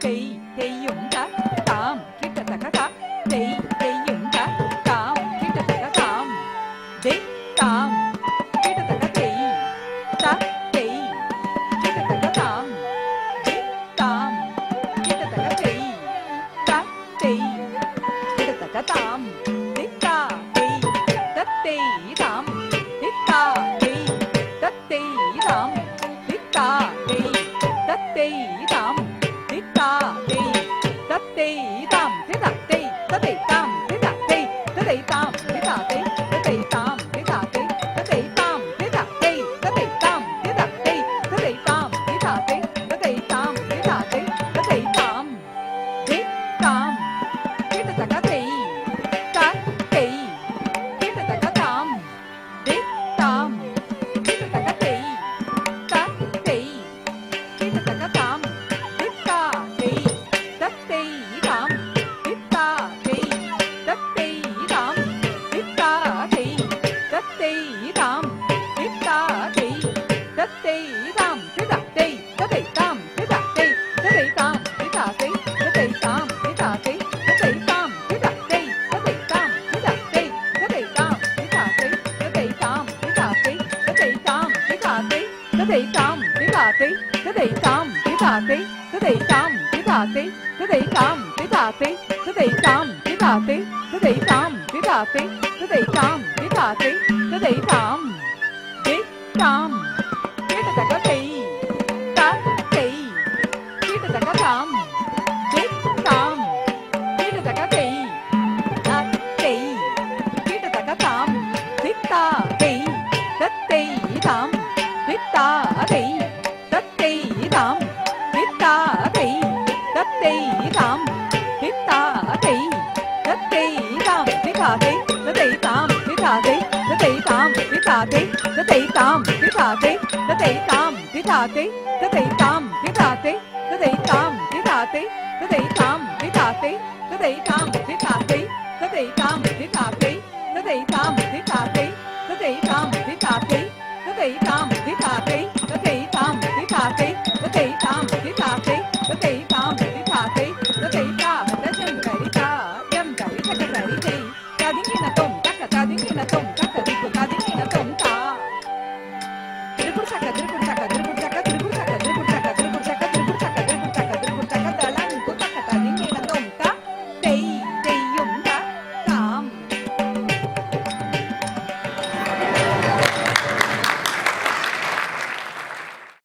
தெய்யும் தாம் கிட்டத்தக்க தாம் தெய்யும் தாம் கிட்டத்தக்க தாம் தாம் கிட்டத்தக்க தெய் கிட்டத்தக்க தாம் தாம் கிட்டத்தக்க தெய் கிட்டத்தக்க தாம் தித்தா தத்தை தாம் தித்தா தத்தை தாம் தித்தா தத்தை தாம் தித்தா தத்தை தாம் தித்தத்தை தத்தை தாம் தித்தத்தை தத்தை தாம் தித்தத்தை தத்தை தாம் தித்தத்தை தத்தை தாம் தித்தத்தை தத்தை தாம் தித்தத்தை தத்தை தாம் தித்தத்தை தத்தை தாம் தித்தத்தை தத்தை தாம் தாம் கிட்டத்தக்க தத்தை கிட்டத்தக்க தாம் தாம் கிட்டத்தக்க தத்தை கிட்டத்தக்க தாம் தித்தா தத்தை தாம் தித்தா தத்தை தாம் தித்தா தத்தை தாம் தித்தா தத்தை தாம் தித்தத்தை தத்தை தாம் தித்தத்தை தத்தை தாம் தித்தத்தை தத்தை தாம் தித்தத்தை தத்தை தாம் தித்தத்தை தத்தை தாம் தித்தத்தை தத்தை தாம் தித்தத்தை தத்தை தாம் தித்தத்தை தத்தை தாம் தித்தத்தை தத்தை தாம் தித்தத்தை தத்தை தாம் தித்தத்தை தத்தை தாம் தித்தத்தை தத்தை தாம் தித்தத்தை தத்தை தாம் தித்தத்தை தத்தை தாம் தித்தத்தை தத்தை தாம் தித்தத்தை தத்தை தாம் தாம் கிட்டத்தக்க தத்தை கிட்டத்தக்க தாம் தாம் கிட்டத்தக்க தத்தை கிட்டத்தக்க தாம் தித்தா தத்தை தாம் தித்தா தத்தை தாம் தித்தா தத்தை தாம் தித்தா தத்தை தாம் தித்தாதை தத்தை தாம் தித்தாதை தத்தை தாம் தித்தாதை தத்தை தாம் தித்தாதை தத்தை தாம் தித்தாதை தத்தை தாம் தித்தாதை தத்தை தாம் தித்தாதை தத்தை தாம் தித்தாதை தத்தை தாம் தித்தாதை தத்தை தாம் தித்தாதை தத்தை தாம் தித்தாதை